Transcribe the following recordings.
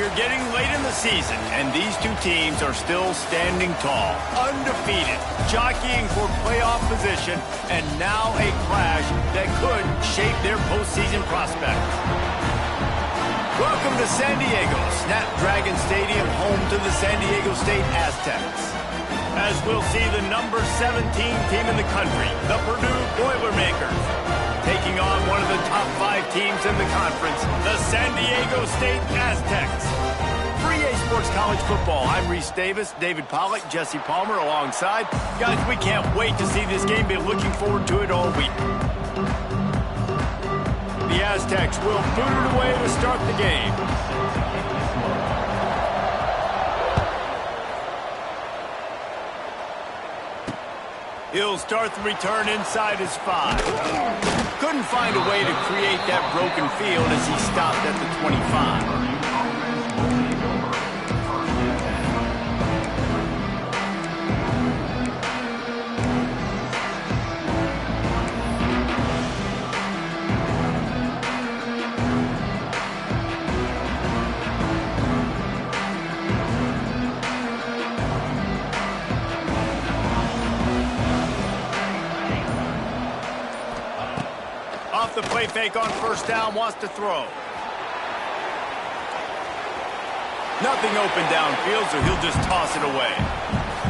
We're getting late in the season, and these two teams are still standing tall, undefeated, jockeying for playoff position, and now a clash that could shape their postseason prospects. Welcome to San Diego, Snapdragon Stadium, home to the San Diego State Aztecs. As we'll see the number 17 team in the country, the Purdue Boilermakers, taking on one of the top 5 teams in the conference, the San Diego State Aztecs. For EA Sports College Football, I'm Reese Davis, David Pollack, Jesse Palmer alongside. Guys, we can't wait to see this game. Been looking forward to it all week. The Aztecs will boot it away to start the game. He'll start the return inside his 5. Couldn't find a way to create that broken field as he stopped at the 25. Off the play fake on first down, wants to throw. Nothing open downfield, so he'll just toss it away.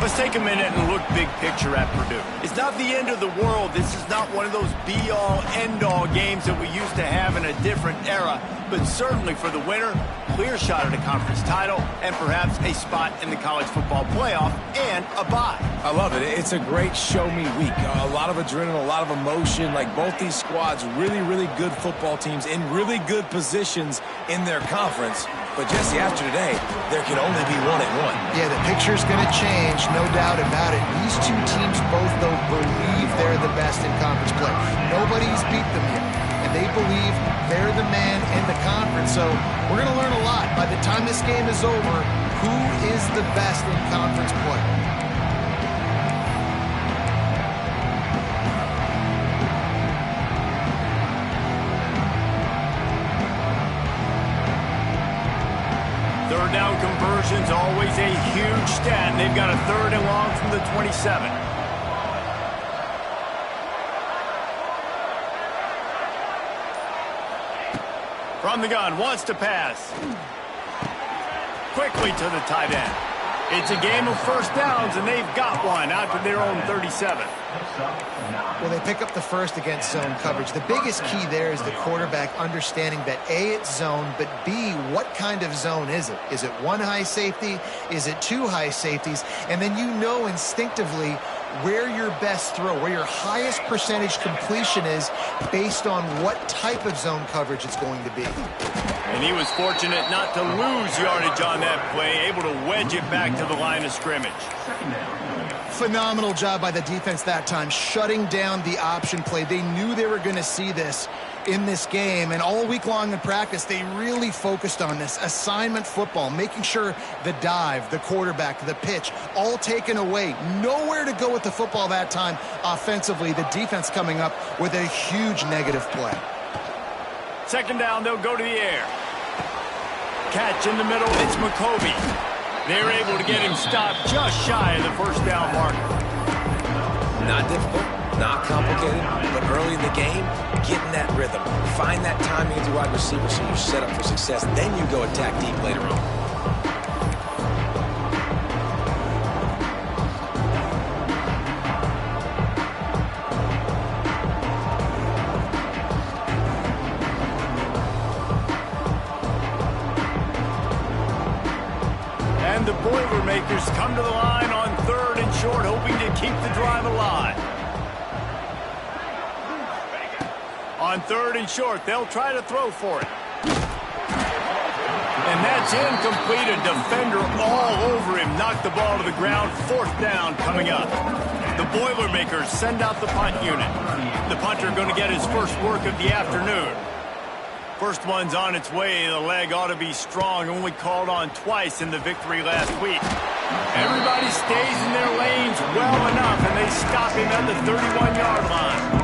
Let's take a minute and look big picture at Purdue. It's not the end of the world. This is not one of those be-all, end-all games that we used to have in a different era, but certainly for the winner, clear shot at a conference title and perhaps a spot in the college football playoff and a bye. I love it. It's a great show-me week. A lot of adrenaline, a lot of emotion. Like both these squads, really, really good football teams in really good positions in their conference. But, Jesse, after today, there can only be one at one. Yeah, the picture's going to change, no doubt about it. These two teams both, though, believe they're the best in conference play. Nobody's beat them yet, and they believe they're the man in the conference. So we're going to learn a lot. By the time this game is over, who is the best in conference play? Third down conversion's always a huge stat. They've got a 3rd and long from the 27. From the gun, wants to pass. Quickly to the tight end. It's a game of first downs, and they've got one out to their own 37. Well, they pick up the first against zone coverage. The biggest key there is the quarterback understanding that A, it's zone, but B, what kind of zone is it? Is it one high safety? Is it 2 high safeties? And then you know instinctively where your best throw, where your highest percentage completion is based on what type of zone coverage it's going to be. And he was fortunate not to lose yardage on that play, able to wedge it back to the line of scrimmage. Phenomenal job by the defense that time, shutting down the option play. They knew they were going to see this in this game, and all week long in practice, they really focused on this assignment football, making sure the dive, the quarterback, the pitch, all taken away. Nowhere to go with the football that time offensively. The defense coming up with a huge negative play. Second down, they'll go to the air. Catch in the middle, it's McCovey. They're able to get him stopped just shy of the first down marker. Not difficult, not complicated, but early in the game, getting that rhythm. Find that timing as a wide receiver so you're set up for success. Then you go attack deep later on. The Boilermakers come to the line on 3rd and short, hoping to keep the drive alive. On 3rd and short, they'll try to throw for it. And that's incomplete. A defender all over him. Knocked the ball to the ground. 4th down coming up. The Boilermakers send out the punt unit. The punter going to get his first work of the afternoon. First one's on its way. The leg ought to be strong. Only called on twice in the victory last week. Everybody stays in their lanes well enough, and they stop him at the 31-yard line.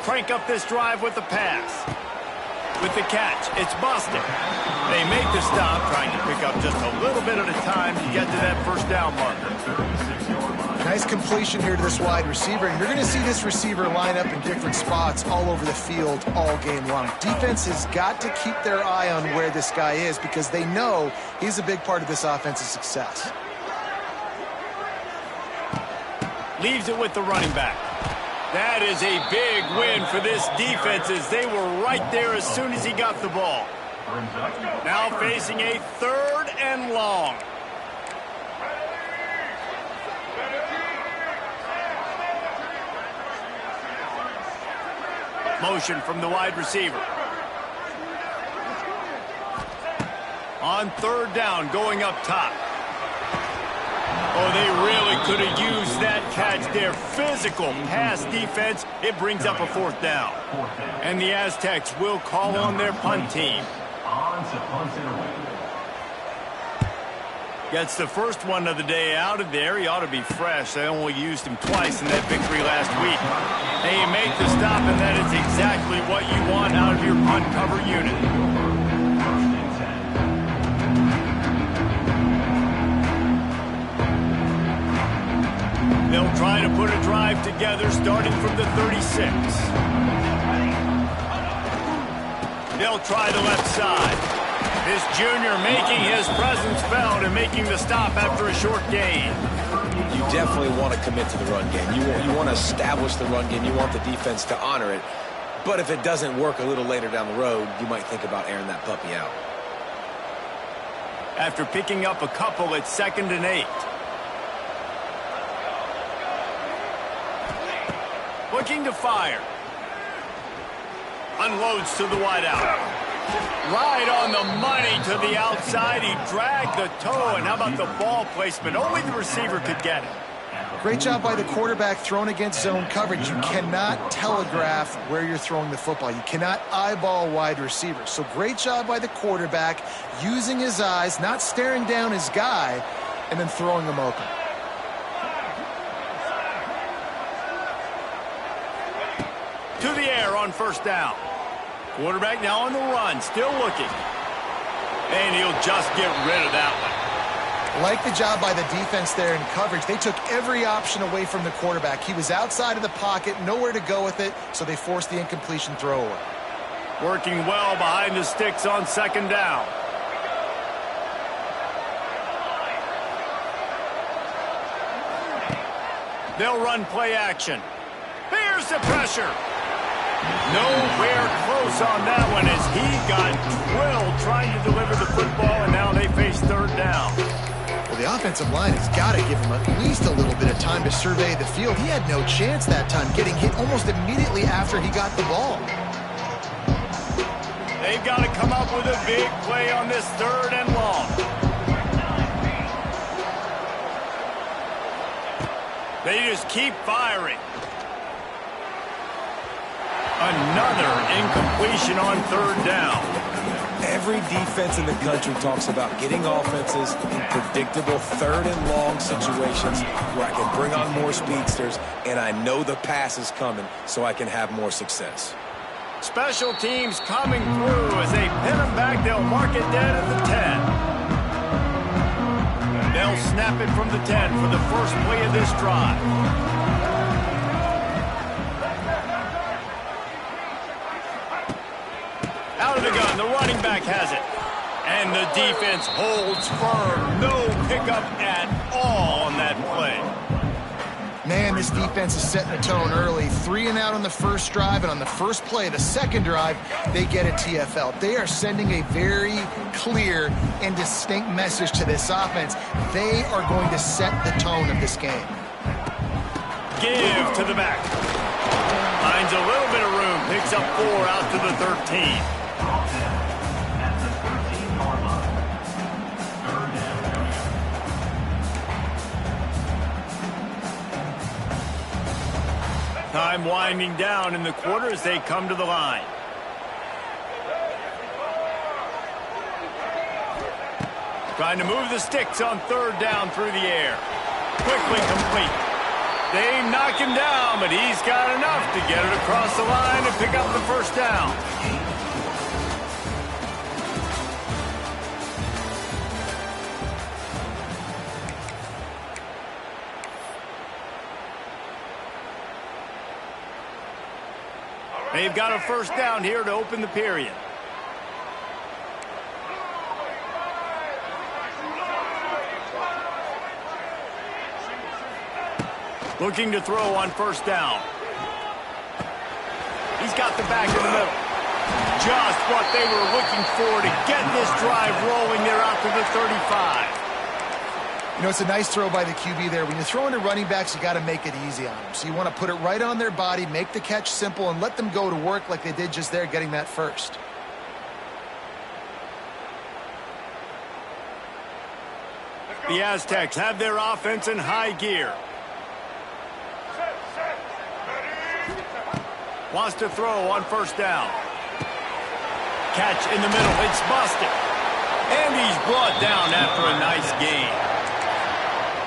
crank up this drive with the pass. With the catch, it's Boston. They make the stop, trying to pick up just a little bit at a time to get to that first down marker. Nice completion here to this wide receiver, and you're going to see this receiver line up in different spots all over the field all game long. Defense has got to keep their eye on where this guy is because they know he's a big part of this offense's success. Leaves it with the running back. That is a big win for this defense as they were right there as soon as he got the ball. Now facing a 3rd and long. Motion from the wide receiver. On 3rd down, going up top. Oh, they really could have used that catch there. Physical pass defense. It brings up a 4th down. And the Aztecs will call on their punt team. Gets the first one of the day out of there. He ought to be fresh. They only used him twice in that victory last week. They make the stop, and that is exactly what you want out of your punt cover unit. They'll try to put a drive together starting from the 36. They'll try the left side. This junior making his presence felt and making the stop after a short gain. You definitely want to commit to the run game. You want to establish the run game. You want the defense to honor it. But if it doesn't work a little later down the road, you might think about airing that puppy out. After picking up a couple, it's 2nd and 8. Looking to fire. Unloads to the wideout. Right on the money to the outside. He dragged the toe, and how about the ball placement? Only the receiver could get it. Great job by the quarterback thrown against zone coverage. You cannot telegraph where you're throwing the football. You cannot eyeball wide receivers. So great job by the quarterback using his eyes, not staring down his guy, and then throwing him open. To the air on 1st down. Quarterback now on the run, still looking. And he'll just get rid of that one. Like the job by the defense there in coverage. They took every option away from the quarterback. He was outside of the pocket, nowhere to go with it, so they forced the incompletion throw away. Working well behind the sticks on 2nd down. They'll run play action. Here's the pressure. Nowhere close on that one as he got drilled trying to deliver the football, and now they face 3rd down. Well, the offensive line has got to give him at least a little bit of time to survey the field. He had no chance that time, getting hit almost immediately after he got the ball. They've got to come up with a big play on this 3rd and long. They just keep firing. Another incompletion on 3rd down. Every defense in the country talks about getting offenses in predictable 3rd and long situations where I can bring on more speedsters and I know the pass is coming so I can have more success. Special teams coming through as they pin them back. They'll mark it dead at the 10. They'll snap it from the 10 for the first play of this drive. Out of the gun, the running back has it. And the defense holds firm. No pickup at all on that play. Man, this defense is setting the tone early. 3 and out on the first drive, and on the first play, the second drive, they get a TFL. They are sending a very clear and distinct message to this offense. They are going to set the tone of this game. Give to the back. Finds a little bit of room. Picks up 4 out to the 13. Time winding down in the quarter as they come to the line. Trying to move the sticks on 3rd down through the air. Quickly complete. They knock him down, but he's got enough to get it across the line and pick up the first down. They've got a first down here to open the period. Looking to throw on first down. He's got the back in the middle. Just what they were looking for to get this drive rolling there out to the 35. You know, it's a nice throw by the QB there. When you're throwing to running backs, you got to make it easy on them. So you want to put it right on their body, make the catch simple, and let them go to work like they did just there, getting that first. The Aztecs have their offense in high gear. Wants to throw on first down. Catch in the middle. It's busted. And he's brought down after a nice gain.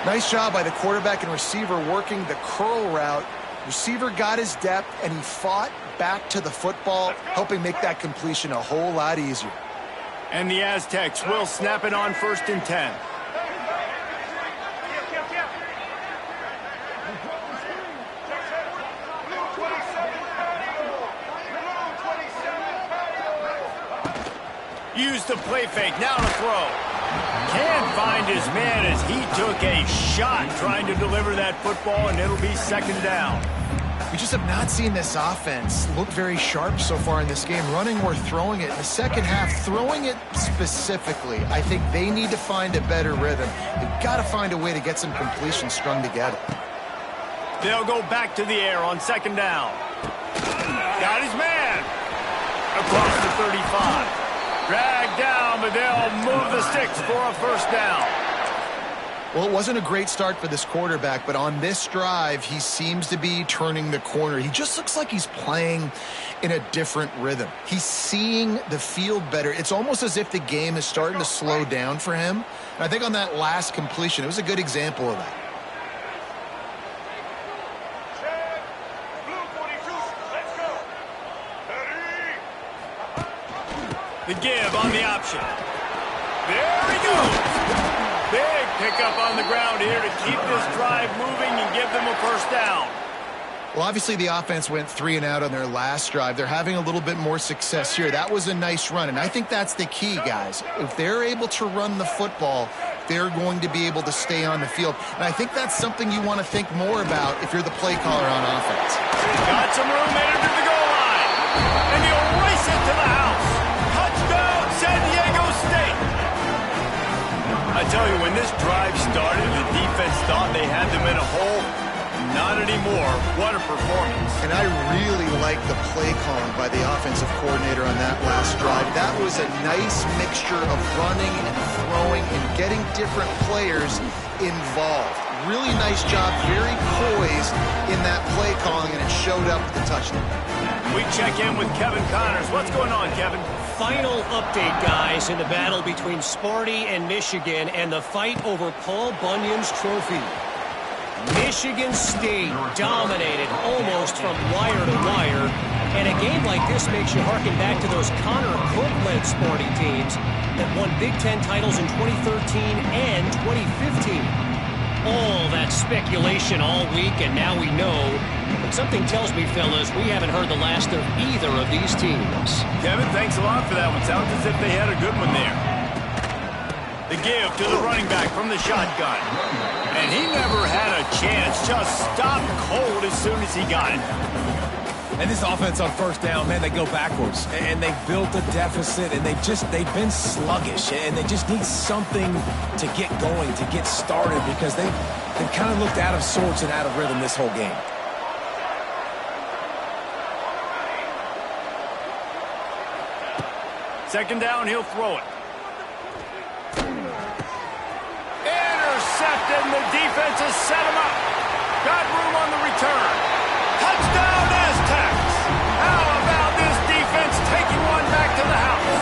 Nice job by the quarterback and receiver working the curl route. Receiver got his depth, and he fought back to the football, helping make that completion a whole lot easier. And the Aztecs will snap it on 1st and 10. Use the play fake, now to throw. Can't find his man as he took a shot trying to deliver that football, and it'll be 2nd down. We just have not seen this offense look very sharp so far in this game, running or throwing it. In the second half, throwing it specifically, I think they need to find a better rhythm. They've got to find a way to get some completions strung together. They'll go back to the air on 2nd down. Got his man. Across the 35. Dragged down, but they'll move the sticks for a 1st down. Well, it wasn't a great start for this quarterback, but on this drive, he seems to be turning the corner. He just looks like he's playing in a different rhythm. He's seeing the field better. It's almost as if the game is starting to slow down for him. And I think on that last completion, it was a good example of that. The give on the option. There he goes. Big pickup on the ground here to keep this drive moving and give them a 1st down. Well, obviously the offense went 3 and out on their last drive. They're having a little bit more success here. That was a nice run, and I think that's the key, guys. If they're able to run the football, they're going to be able to stay on the field. And I think that's something you want to think more about if you're the play caller on offense. Got some room, made it to the goal line. And he'll race it to the house. Touchdown, San Diego State. I tell you, when this drive started, the defense thought they had them in a hole. Not anymore. What a performance. And I really like the play calling by the offensive coordinator on that last drive. That was a nice mixture of running and throwing and getting different players involved. Really nice job, very poised in that play calling, and it showed up with the touchdown. We check in with Kevin Connors. What's going on, Kevin? Final update, guys, in the battle between Sparty and Michigan and the fight over Paul Bunyan's trophy. Michigan State dominated almost from wire to wire, and a game like this makes you harken back to those Connor Cook-led Sparty teams that won Big Ten titles in 2013 and 2015. All that speculation all week, and now we know. But something tells me, fellas, we haven't heard the last of either of these teams. Kevin, thanks a lot for that one. Sounds as if they had a good one there. The give to the running back from the shotgun. And he never had a chance. Just stopped cold as soon as he got it. And this offense on 1st down, man, they go backwards. And they've built a deficit, and they've been sluggish. And they just need something to get going, to get started, because they've kind of looked out of sorts and out of rhythm this whole game. Second down, he'll throw it. Intercepted, and the defense has set him up. Got room on the return. Touchdown, Aztecs. How about this defense taking one back to the house?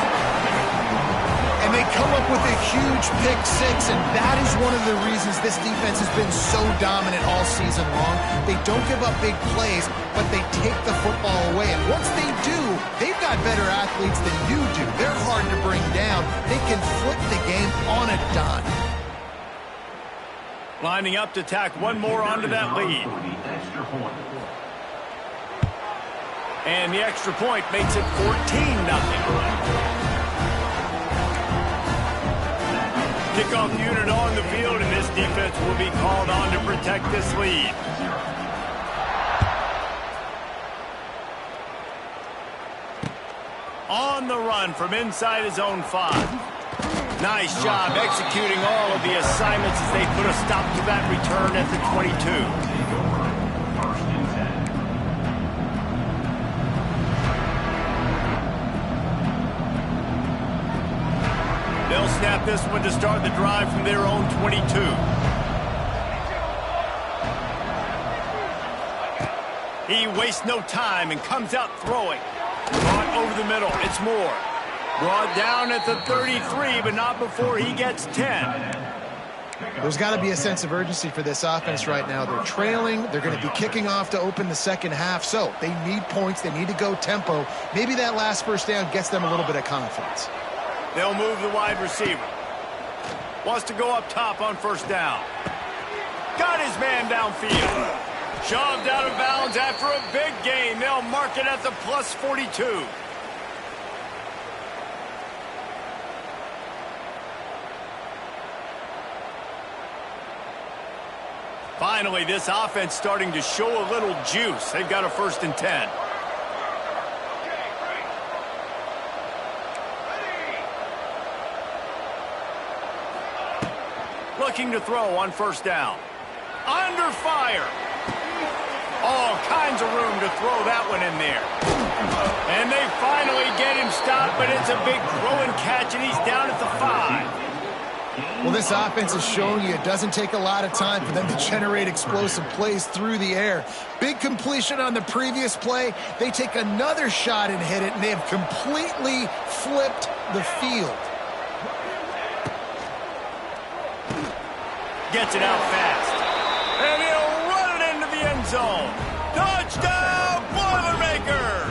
And they come up with a huge pick six, and that is one of the reasons this defense has been so dominant all season long. They don't give up big plays, but they take the football away. And once they do, they've got better athletes than you do. They're hard to bring down. They can flip the game on a dime. Lining up to tack one more onto that lead. And the extra point makes it 14-0. Kickoff unit on the field, and this defense will be called on to protect this lead. On the run from inside his own 5. Nice job executing all of the assignments as they put a stop to that return at the 22. They'll snap this one to start the drive from their own 22. He wastes no time and comes out throwing. Brought over the middle. It's Moore. Brought down at the 33, but not before he gets 10. There's got to be a sense of urgency for this offense right now. They're trailing. They're going to be kicking off to open the second half. So they need points. They need to go tempo. Maybe that last first down gets them a little bit of confidence. They'll move the wide receiver. Wants to go up top on first down. Got his man downfield. Shoved out of bounds after a big gain. They'll mark it at the plus 42. Finally, this offense starting to show a little juice. They've got a 1st and 10. Looking to throw on first down. Under fire. All kinds of room to throw that one in there. And they finally get him stopped, but it's a big throw and catch, and he's down at the 5. Well, this offense is showing you it doesn't take a lot of time for them to generate explosive plays through the air. Big completion on the previous play. They take another shot and hit it, and they have completely flipped the field. Gets it out fast. And he'll run it into the end zone. Touchdown, Boilermakers!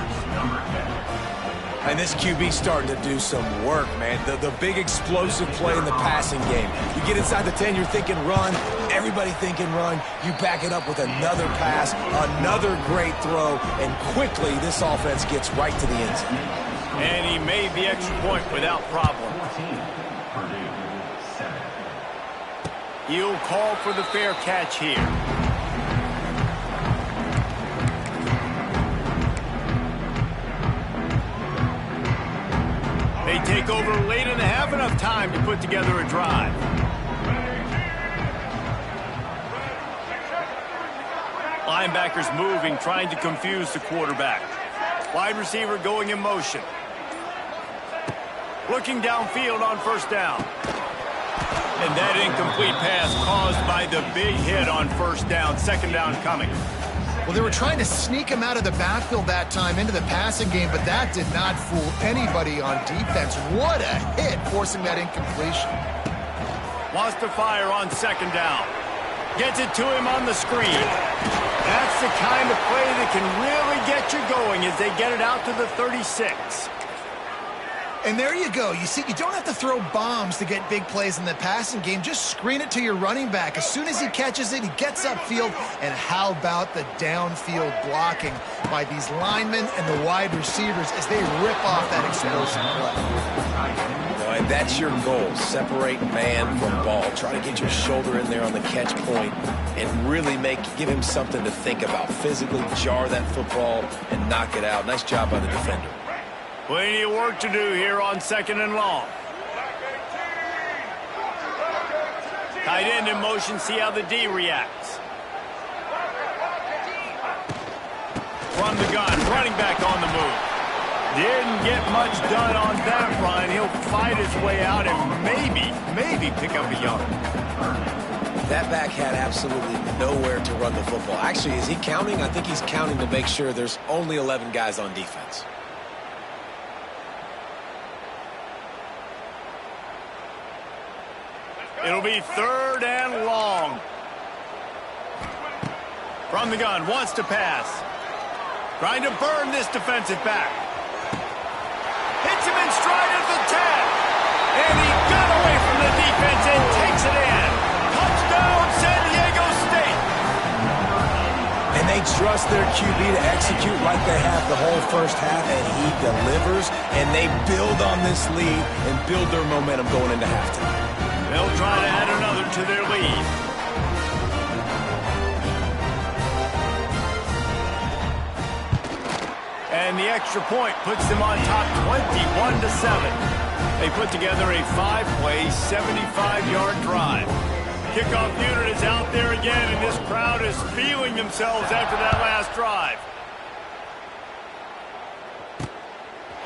And this QB starting to do some work, man. The big explosive play in the passing game. You get inside the 10, you're thinking run. Everybody thinking run. You back it up with another pass, another great throw, and quickly this offense gets right to the end zone. And he made the extra point without problem. He'll call for the fair catch here. They take over late in the half, enough time to put together a drive. Linebackers moving, trying to confuse the quarterback. Wide receiver going in motion. Looking downfield on first down. And that incomplete pass caused by the big hit on first down. Second down coming. Well, they were trying to sneak him out of the backfield that time into the passing game, but that did not fool anybody on defense. What a hit, forcing that incompletion. Wants to fire on second down. Gets it to him on the screen. That's the kind of play that can really get you going as they get it out to the 36. And there you go. You see, you don't have to throw bombs to get big plays in the passing game. Just screen it to your running back. As soon as he catches it, he gets upfield. And how about the downfield blocking by these linemen and the wide receivers as they rip off that explosive play? And that's your goal. Separate man from ball. Try to get your shoulder in there on the catch point and really give him something to think about. Physically jar that football and knock it out. Nice job by the defender. Plenty of work to do here on second and long. Tight end in motion, see how the D reacts. From the gun, running back on the move. Didn't get much done on that run. He'll fight his way out and maybe pick up a yard. That back had absolutely nowhere to run the football. Actually, is he counting? I think he's counting to make sure there's only 11 guys on defense. It'll be 3rd and long. From the gun, wants to pass. Trying to burn this defensive back. Hits him in stride at the 10. And he got away from the defense and takes it in. Touchdown, San Diego State. And they trust their QB to execute like they have the whole first half, and he delivers, and they build on this lead and build their momentum going into halftime. They'll try to add another to their lead. And the extra point puts them on top 21-7. They put together a 5-play, 75-yard drive. Kickoff unit is out there again, and this crowd is feeling themselves after that last drive.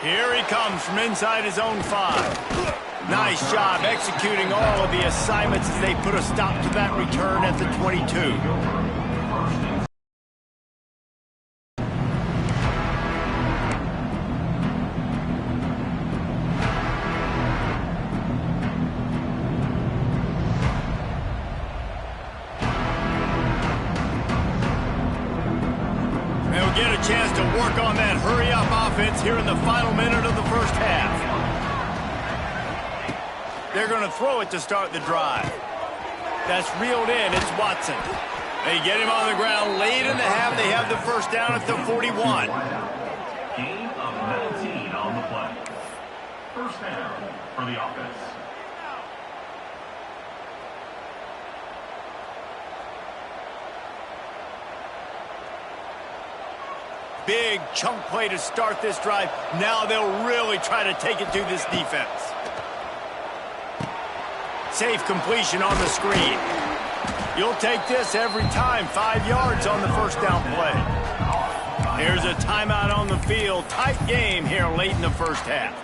Here he comes from inside his own 5. Nice job executing all of the assignments as they put a stop to that return at the 22. Get a chance to work on that hurry-up offense here in the final minute of the first half. They're going to throw it to start the drive. That's reeled in. It's Watson. They get him on the ground late in the half. They have the first down at the 41. Gain of 19 on the play. First down for the offense. Big chunk play to start this drive. Now they'll really try to take it to this defense. Safe completion on the screen. You'll take this every time. 5 yards on the first down play. Here's a timeout on the field. Tight game here late in the first half.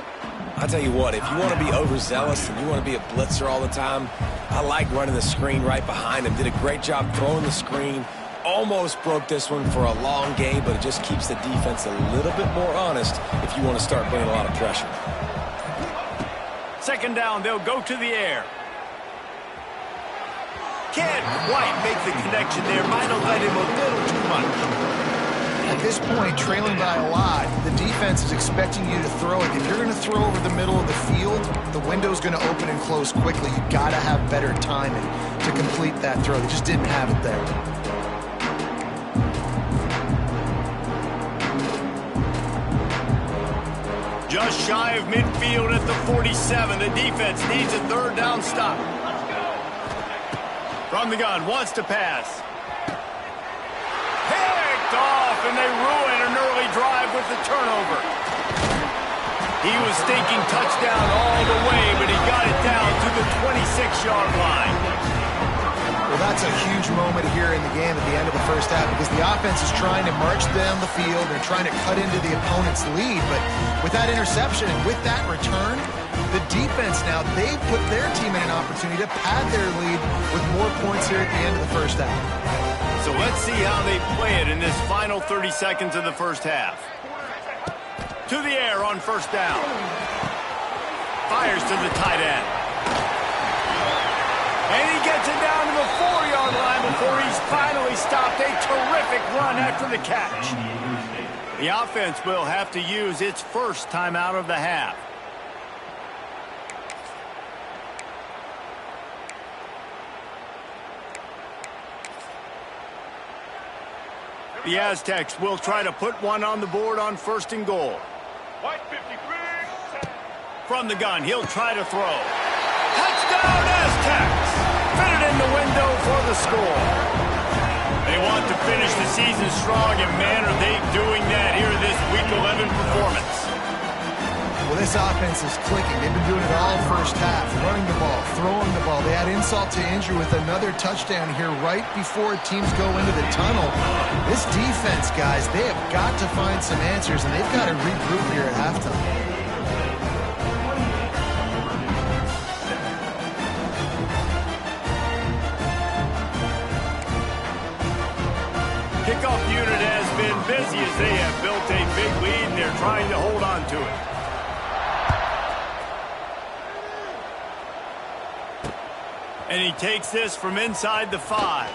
I'll tell you what, if you want to be overzealous and you want to be a blitzer all the time, I like running the screen right behind him. Did a great job throwing the screen. Almost broke this one for a long game, but it just keeps the defense a little bit more honest if you want to start bringing a lot of pressure. Second down, they'll go to the air. Can't quite make the connection there. Might have led him a little too much. At this point, trailing by a lot, the defense is expecting you to throw it. If you're going to throw over the middle of the field, the window's going to open and close quickly. You've got to have better timing to complete that throw. They just didn't have it there. Just shy of midfield at the 47. The defense needs a third down stop. From the gun, wants to pass. Picked off, and they ruin an early drive with the turnover. He was thinking touchdown all the way, but he got it down to the 26-yard line. Well, that's a huge moment here in the game at the end of the first half because the offense is trying to march down the field. They're trying to cut into the opponent's lead, but with that interception and with that return, the defense now, they've put their team in an opportunity to pad their lead with more points here at the end of the first half. So let's see how they play it in this final 30 seconds of the first half. To the air on first down. Fires to the tight end. And he gets it down to the 4-yard line before he's finally stopped. A terrific run after the catch. The offense will have to use its first timeout of the half. The Aztecs will try to put one on the board on first and goal. From the gun, he'll try to throw. Touchdown, Aztecs! Fitted in the window for the score. They want to finish the season strong, and man, are they doing that here in this Week 11 performance. Well, this offense is clicking. They've been doing it all first half, running the ball, throwing the ball. They had insult to injury with another touchdown here right before teams go into the tunnel. This defense, guys, they have got to find some answers, and they've got to regroup here at halftime. Kickoff unit has been busy as they have built a big lead, and they're trying to hold on to it. And he takes this from inside the 5.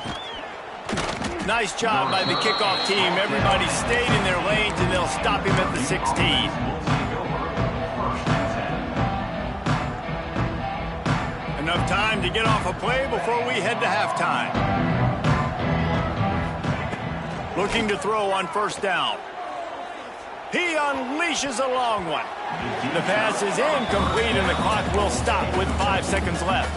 Nice job by the kickoff team. Everybody stayed in their lanes, and they'll stop him at the 16. Enough time to get off a play before we head to halftime. Looking to throw on first down. He unleashes a long one. The pass is incomplete, and the clock will stop with 5 seconds left.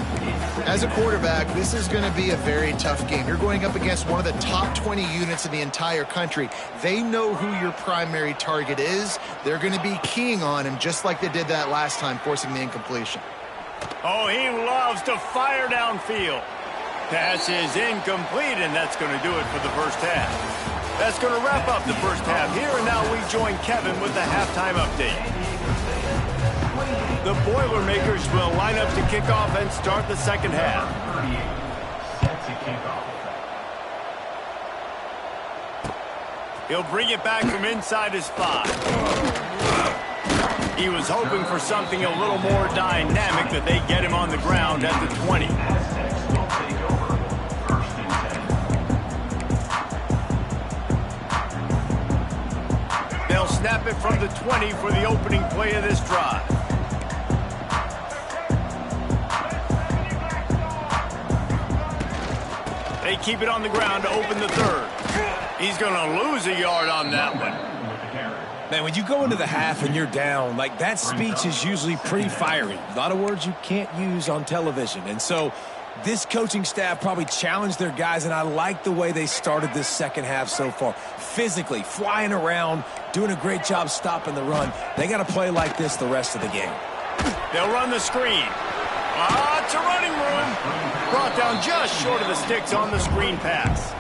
As a quarterback, this is going to be a very tough game. You're going up against one of the top 20 units in the entire country. They know who your primary target is. They're going to be keying on him just like they did that last time, forcing the incompletion. Oh, he loves to fire downfield. Pass is incomplete, and that's going to do it for the first half. That's going to wrap up the first half here, and now we join Kevin with the halftime update. The Boilermakers will line up to kick off and start the second half. He'll bring it back from inside his 5. He was hoping for something a little more dynamic, that they get him on the ground at the 20. They'll snap it from the 20 for the opening play of this drive. They keep it on the ground to open the third. He's going to lose a yard on that one. Man, when you go into the half and you're down, like, that speech is usually pretty fiery. A lot of words you can't use on television. And so this coaching staff probably challenged their guys, and I like the way they started this second half so far. Physically, flying around, doing a great job stopping the run. They got to play like this the rest of the game. They'll run the screen. Lots of running room. Brought down just short of the sticks on the screen pass.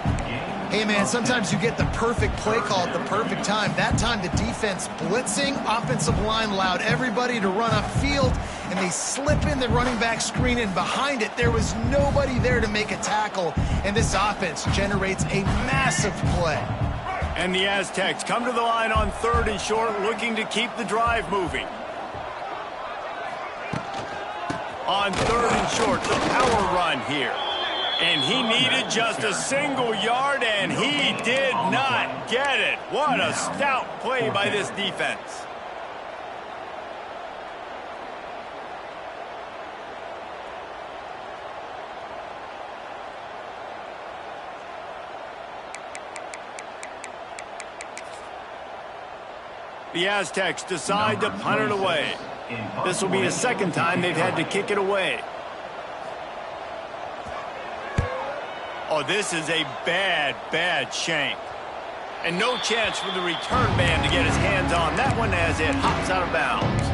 Hey, man, sometimes you get the perfect play call at the perfect time. That time the defense blitzing, offensive line allowed everybody to run upfield, and they slip in the running back screen, and behind it there was nobody there to make a tackle, and this offense generates a massive play. And the Aztecs come to the line on 3rd and short, looking to keep the drive moving. On 3rd and short, the power run here. And he needed just a single yard, and he did not get it. What a stout play by this defense. The Aztecs decide to punt it away. This will be the second time they've had to kick it away. Oh, this is a bad, bad shank. And no chance for the return man to get his hands on that one as it hops out of bounds.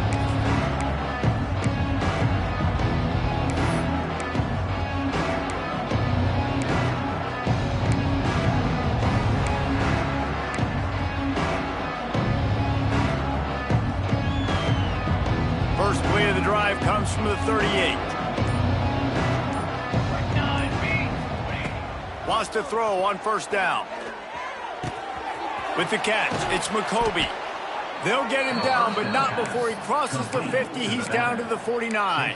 First play of the drive comes from the 38. Wants to throw on first down. With the catch, it's McCoby. They'll get him down, but not before he crosses the 50. He's down to the 49.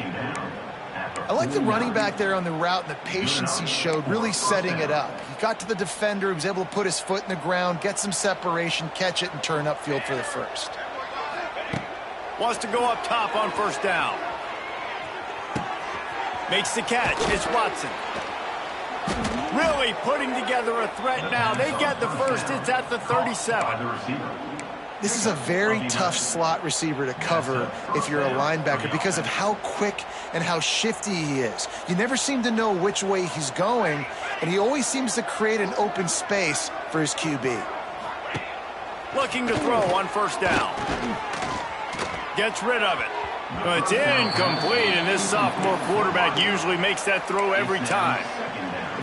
I like the running back there on the route and the patience he showed, really setting it up. He got to the defender, he was able to put his foot in the ground, get some separation, catch it, and turn upfield for the first. Wants to go up top on first down. Makes the catch. It's Watson. Really putting together a threat now. They get the first. It's at the 37. This is a very tough slot receiver to cover if you're a linebacker because of how quick and how shifty he is. You never seem to know which way he's going, and he always seems to create an open space for his QB. Looking to throw on first down. Gets rid of it. But it's incomplete, and this sophomore quarterback usually makes that throw every time.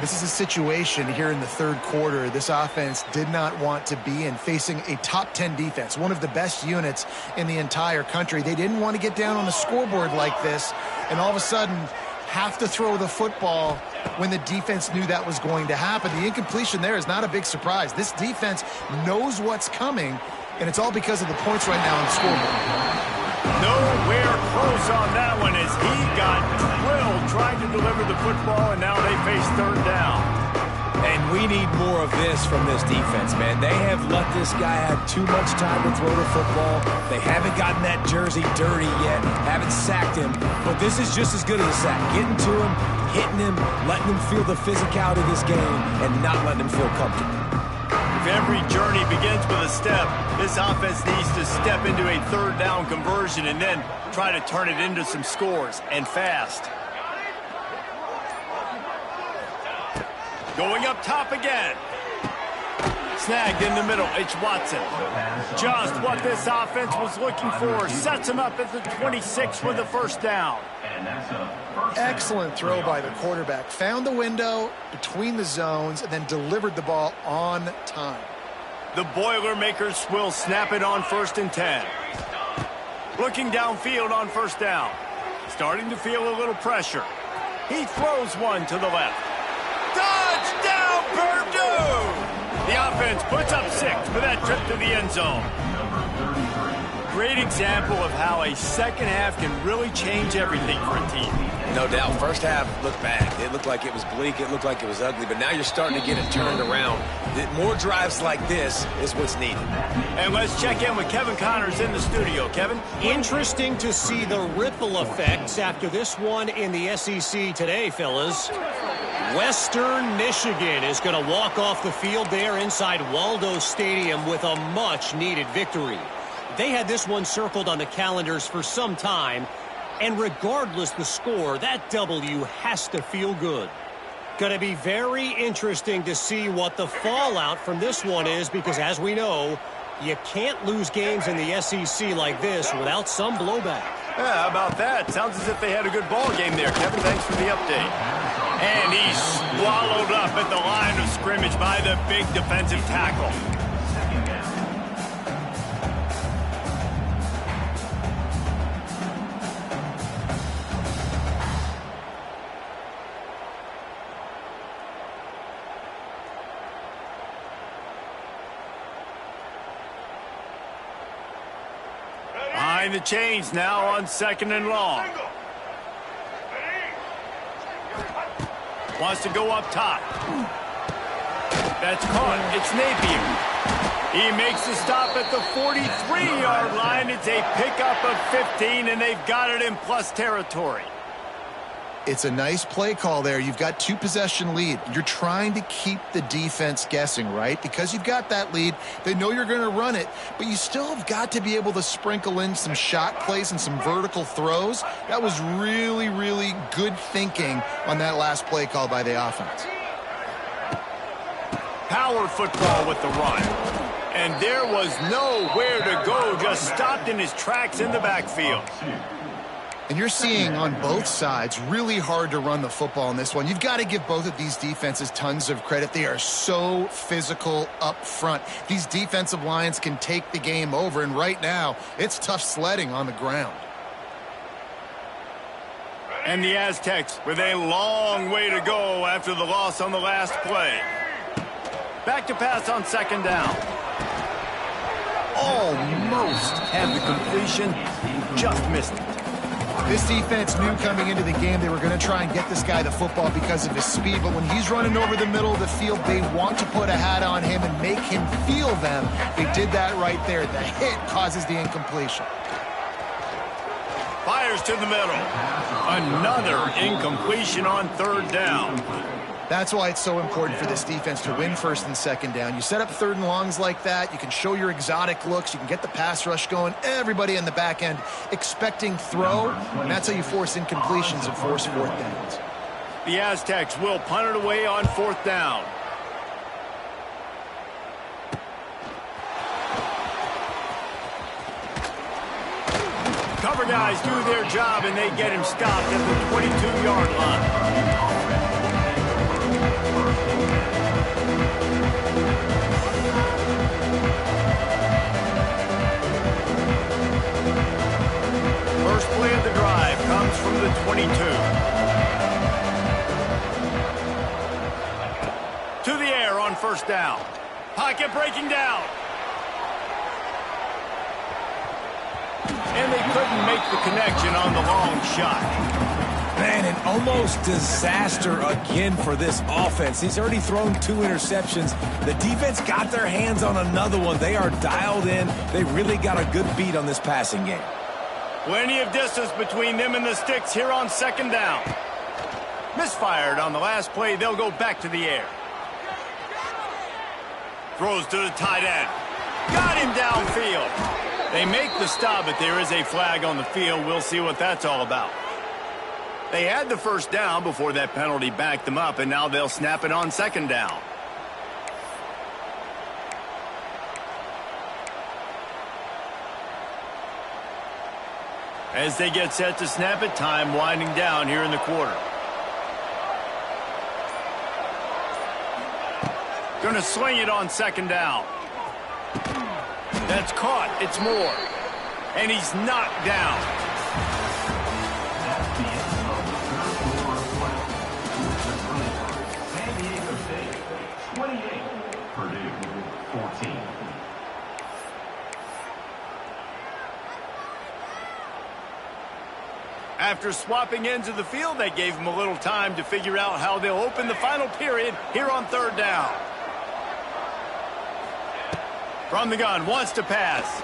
This is a situation here in the third quarter this offense did not want to be in, facing a top 10 defense, one of the best units in the entire country. They didn't want to get down on the scoreboard like this and all of a sudden have to throw the football when the defense knew that was going to happen. The incompletion there is not a big surprise. This defense knows what's coming, and it's all because of the points right now on the scoreboard. Nowhere close on that one as he got drilled trying to deliver the football, and now they face third down. And we need more of this from this defense, man. They have let this guy have too much time to throw the football. They haven't gotten that jersey dirty yet, haven't sacked him. But this is just as good as a sack. Getting to him, hitting him, letting him feel the physicality of this game, and not letting him feel comfortable. If every journey begins with a step, this offense needs to step into a third down conversion and then try to turn it into some scores, and fast. Going up top again. Snagged in the middle. It's Watson. Just what this offense was looking for. Sets him up at the 26 with the first down. Excellent throw by the quarterback. Found the window between the zones and then delivered the ball on time. The Boilermakers will snap it on 1st and 10. Looking downfield on first down. Starting to feel a little pressure. He throws one to the left. Touchdown, Purdue! The offense puts up 6 for that trip to the end zone. Great example of how a second half can really change everything for a team. No doubt. First half looked bad. It looked like it was bleak. It looked like it was ugly. But now you're starting to get it turned around. More drives like this is what's needed. And let's check in with Kevin Connors in the studio. Kevin? Interesting to see the ripple effects after this one in the SEC today, fellas. Western Michigan is going to walk off the field there inside Waldo Stadium with a much-needed victory. They had this one circled on the calendars for some time, and regardless the score, that W has to feel good. Going to be very interesting to see what the fallout from this one is, because as we know, you can't lose games in the SEC like this without some blowback. Yeah, how about that? Sounds as if they had a good ball game there, Kevin. Thanks for the update. And he's swallowed up at the line of scrimmage by the big defensive tackle. Behind the chains now on 2nd and long. Wants to go up top. That's caught. It's Napier. He makes the stop at the 43-yard line. It's a pickup of 15, and they've got it in plus territory. It's a nice play call there. You've got 2-possession lead. You're trying to keep the defense guessing, right? Because you've got that lead, they know you're going to run it, but you still have got to be able to sprinkle in some shot plays and some vertical throws. That was really, really good thinking on that last play call by the offense. Power football with the run. And there was nowhere to go, just stopped in his tracks in the backfield. And you're seeing on both sides really hard to run the football in this one. You've got to give both of these defenses tons of credit. They are so physical up front. These defensive lines can take the game over, and right now it's tough sledding on the ground. And the Aztecs with a long way to go after the loss on the last play. Back to pass on 2nd down. Almost had the completion, just missed it. This defense knew coming into the game they were going to try and get this guy the football because of his speed, but when he's running over the middle of the field, they want to put a hat on him and make him feel them. They did that right there. The hit causes the incompletion. Fires to the middle. Another incompletion on 3rd down. That's why it's so important for this defense to win 1st and 2nd down. You set up 3rd and longs like that, you can show your exotic looks, you can get the pass rush going, everybody in the back end expecting throw, and that's how you force incompletions and force 4th downs. The Aztecs will punt it away on 4th down. Cover guys do their job, and they get him stopped at the 22-yard line. First play of the drive comes from the 22. To the air on 1st down. Pocket breaking down. And they couldn't make the connection on the long shot. Man, an almost disaster again for this offense. He's already thrown 2 interceptions. The defense got their hands on another one. They are dialed in. They really got a good beat on this passing game. Plenty of distance between them and the sticks here on second down. Misfired on the last play. They'll go back to the air. Throws to the tight end. Got him downfield. They make the stop, but there is a flag on the field. We'll see what that's all about. They had the first down before that penalty backed them up, and now they'll snap it on second down. As they get set to snap it, time winding down here in the quarter. Going to sling it on second down. That's caught. It's Moore. And he's knocked down. That's the end of the third quarter of play. San Diego State 28, Purdue 14. After swapping ends of the field, they gave him a little time to figure out how they'll open the final period here on third down. From the gun, wants to pass.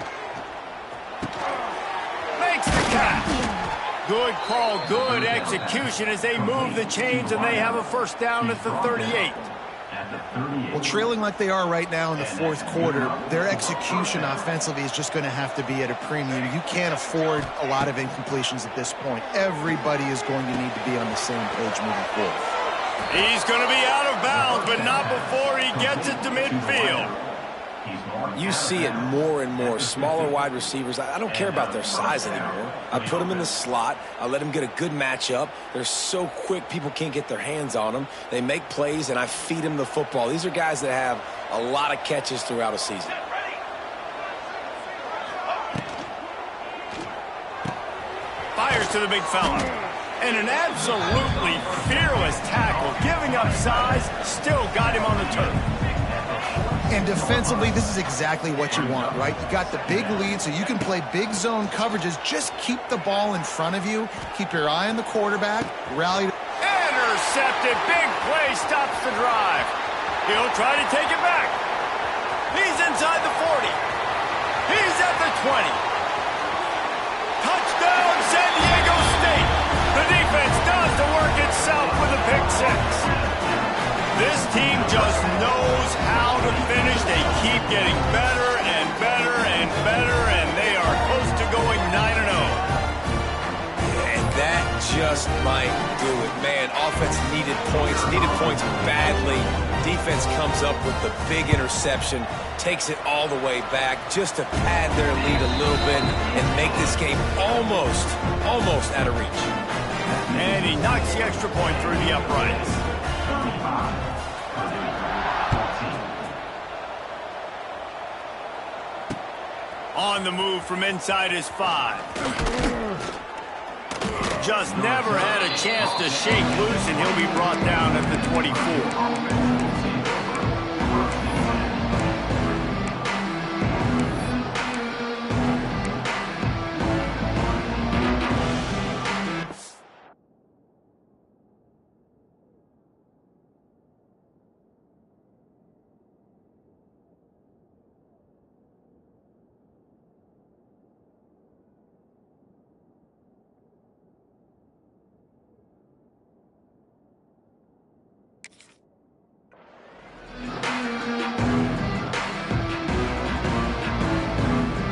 Makes the catch. Good call, good execution as they move the chains and they have a first down at the 38. Well, trailing like they are right now in the fourth quarter, their execution offensively is just going to have to be at a premium. You can't afford a lot of incompletions at this point. Everybody is going to need to be on the same page moving forward. He's going to be out of bounds, but not before he gets it to midfield. You see it more and more. Smaller wide receivers, I don't care about their size anymore. I put them in the slot. I let them get a good matchup. They're so quick, people can't get their hands on them. They make plays, and I feed them the football. These are guys that have a lot of catches throughout a season. Fires to the big fella. And an absolutely fearless tackle. Giving up size, still got him on the turf. And defensively, this is exactly what you want, right? You got the big lead, so you can play big zone coverages. Just keep the ball in front of you. Keep your eye on the quarterback. Rally. Intercepted. Big play stops the drive. He'll try to take it back. He's inside the 40. He's at the 20. Touchdown, San Diego State. The defense does the work itself with a pick six. This team just knows how to finish. They keep getting better and better and better, and they are close to going 9-0. And that just might do it. Man, offense needed points badly. Defense comes up with the big interception, takes it all the way back just to pad their lead a little bit and make this game almost out of reach. And he knocks the extra point through the uprights. On the move from inside his 5. Just never had a chance to shake loose, and he'll be brought down at the 24.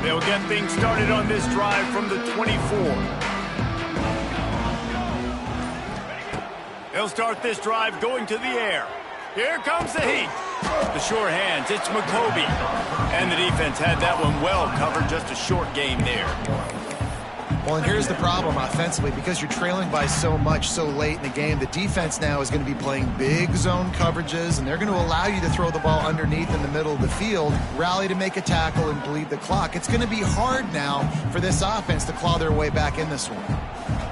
They'll get things started on this drive from the 24. They'll start this drive going to the air. Here comes the heat. The sure hands, it's McCoby. And the defense had that one well covered, just a short game there. Well, and here's the problem offensively. Because you're trailing by so much so late in the game, the defense now is going to be playing big zone coverages, and they're going to allow you to throw the ball underneath in the middle of the field, rally to make a tackle, and bleed the clock. It's going to be hard now for this offense to claw their way back in this one.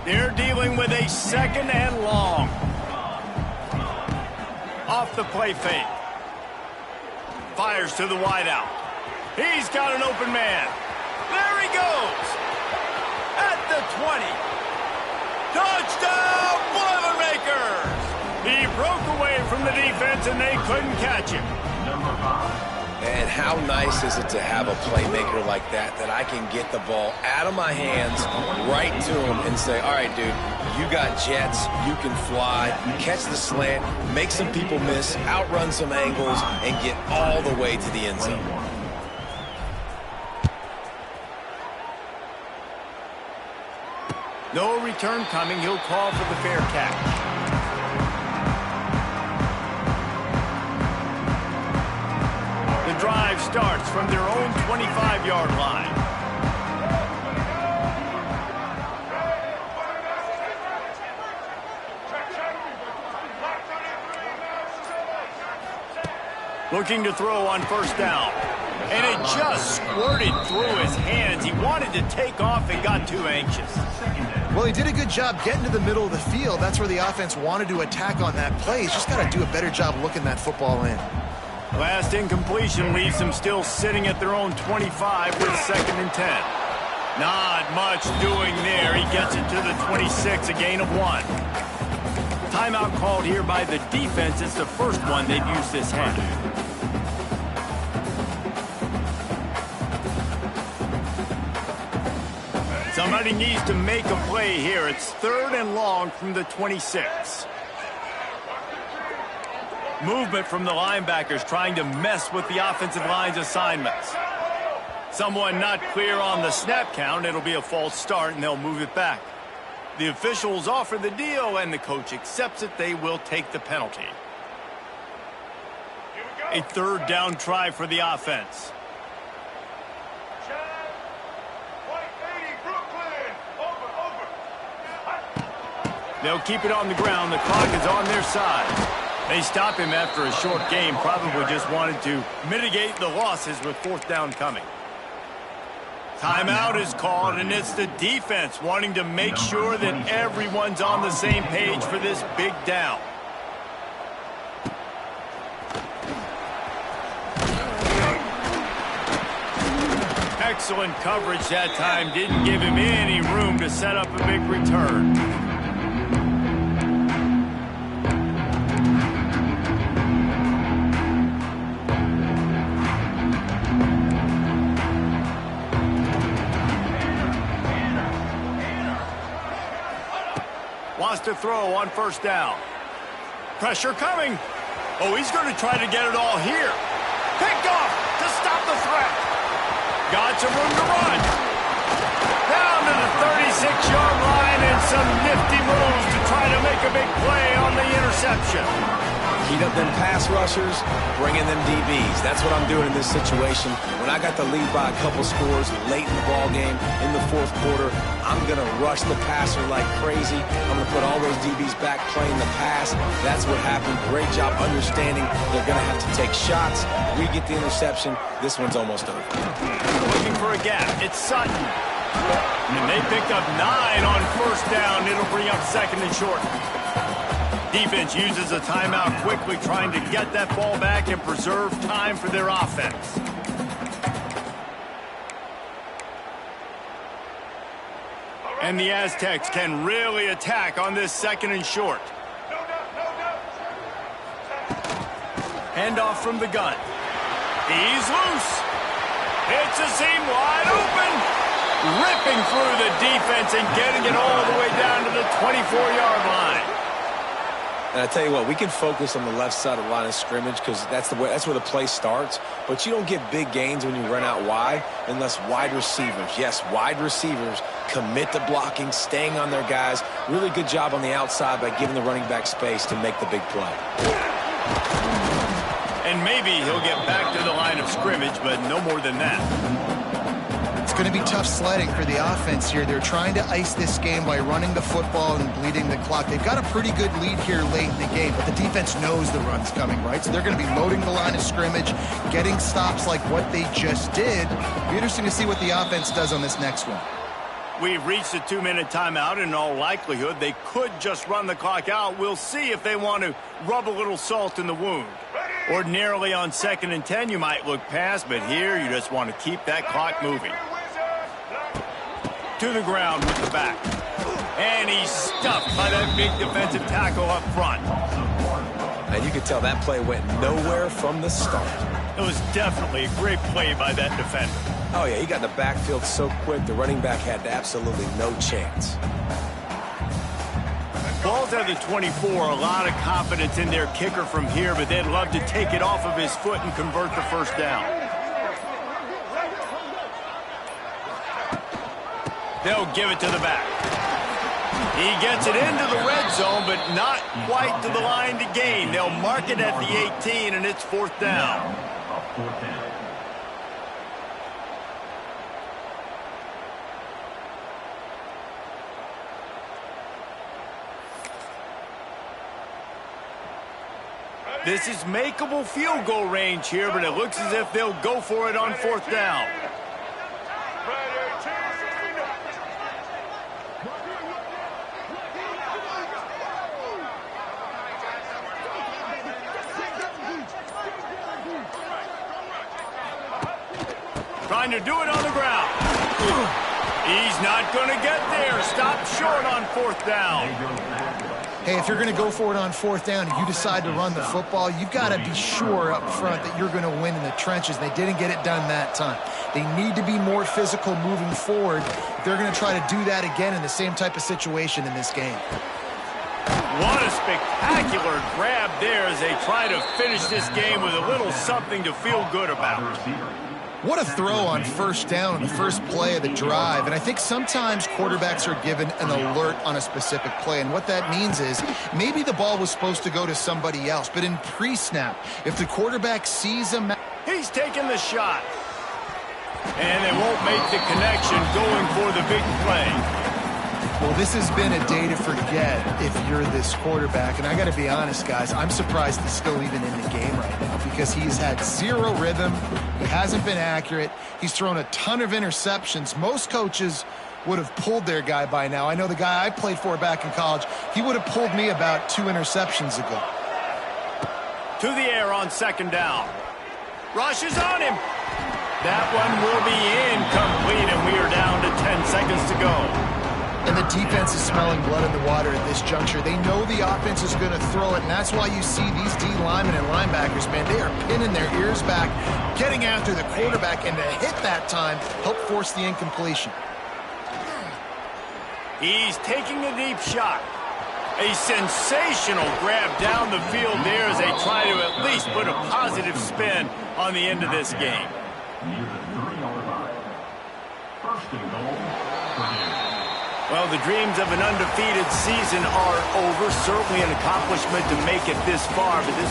They're dealing with a second and long. Off the play fake. Fires to the wideout. He's got an open man. There he goes. At the 20. Touchdown, the defense, and they couldn't catch him. And how nice is it to have a playmaker like that I can get the ball out of my hands right to him and say, all right, dude, you got jets, you can fly, catch the slant, make some people miss, outrun some angles, and get all the way to the end zone. No return coming. He'll call for the fair catch. The drive starts from their own 25-yard line. Looking to throw on first down. And it just squirted through his hands. He wanted to take off and got too anxious. Well, he did a good job getting to the middle of the field. That's where the offense wanted to attack on that play. He's just got to do a better job looking that football in. Last incompletion leaves them still sitting at their own 25 with 2nd and 10. Not much doing there. He gets it to the 26, a gain of 1. Timeout called here by the defense. It's the first one they've used this half. Somebody needs to make a play here. It's 3rd and long from the 26. Movement from the linebackers trying to mess with the offensive line's assignments. Someone not clear on the snap count. It'll be a false start, and they'll move it back. The officials offer the deal, and the coach accepts it. They will take the penalty. A 3rd down try for the offense. They'll keep it on the ground. The clock is on their side. They stop him after a short game. Probably just wanted to mitigate the losses with 4th down coming. Timeout is called, and it's the defense wanting to make sure that everyone's on the same page for this big down. Excellent coverage that time. Didn't give him any room to set up a big return. Wants to throw on first down. Pressure coming. Oh, he's going to try to get it all here. Picked off to stop the threat. Got some room to run. Down to the 36-yard line and some nifty moves to try to make a big play on the interception. Heat up them pass rushers, bring in them DBs. That's what I'm doing in this situation. When I got the lead by a couple scores late in the ball game, in the 4th quarter, I'm going to rush the passer like crazy. I'm going to put all those DBs back playing the pass. That's what happened. Great job understanding they're going to have to take shots. We get the interception. This one's almost over. Looking for a gap. It's Sutton. And they pick up 9 on first down. It'll bring up 2nd and short. Defense uses a timeout quickly, trying to get that ball back and preserve time for their offense. And the Aztecs can really attack on this 2nd and short. Handoff from the gun. He's loose. It's a seam wide open. Ripping through the defense and getting it all the way down to the 24-yard line. And I tell you what, we can focus on the left side of the line of scrimmage because that's where the play starts. But you don't get big gains when you run out wide unless wide receivers, yes, wide receivers, commit to blocking, staying on their guys. Really good job on the outside by giving the running back space to make the big play. And maybe he'll get back to the line of scrimmage, but no more than that. It's going to be tough sledding for the offense here. They're trying to ice this game by running the football and bleeding the clock. They've got a pretty good lead here late in the game, but the defense knows the run's coming, right? So they're going to be loading the line of scrimmage, getting stops like what they just did. It'll be interesting to see what the offense does on this next one. We've reached a 2-minute timeout. In all likelihood, they could just run the clock out. We'll see if they want to rub a little salt in the wound. Ordinarily on 2nd and 10, you might look past, but here you just want to keep that clock moving. To the ground with the back. And he's stuffed by that big defensive tackle up front. And you could tell that play went nowhere from the start. It was definitely a great play by that defender. Oh, yeah, he got in the backfield so quick, the running back had absolutely no chance. Ball's at the 24, a lot of confidence in their kicker from here, but they'd love to take it off of his foot and convert the first down. They'll give it to the back. He gets it into the red zone, but not quite to the line to gain. They'll mark it at the 18, and it's fourth down. This is makeable field goal range here, but it looks as if they'll go for it on fourth down. Trying to do it on the ground. He's not going to get there. Stop short on fourth down. Hey, if you're going to go for it on fourth down and you decide to run the football, you've got to be sure up front that you're going to win in the trenches. They didn't get it done that time. They need to be more physical moving forward. They're going to try to do that again in the same type of situation in this game. What a spectacular grab there as they try to finish this game with a little something to feel good about. What a throw on first down on the first play of the drive. And I think sometimes quarterbacks are given an alert on a specific play. And what that means is maybe the ball was supposed to go to somebody else. But in pre-snap, if the quarterback sees him, he's taking the shot. And they won't make the connection going for the big play. Well, this has been a day to forget if you're this quarterback. And I got to be honest, guys, I'm surprised he's still even in the game right now because he's had zero rhythm. He hasn't been accurate. He's thrown a ton of interceptions. Most coaches would have pulled their guy by now. I know the guy I played for back in college, he would have pulled me about 2 interceptions ago. To the air on second down. Rush is on him. That one will be incomplete, and we are down to 10 seconds to go. And the defense is smelling blood in the water at this juncture. They know the offense is going to throw it, and that's why you see these D linemen and linebackers, man, they are pinning their ears back, getting after the quarterback, and to hit that time, help force the incompletion. He's taking a deep shot. A sensational grab down the field there as they try to at least put a positive spin on the end of this game. Near the 3-yard line. First and goal. Well, the dreams of an undefeated season are over. Certainly an accomplishment to make it this far, but this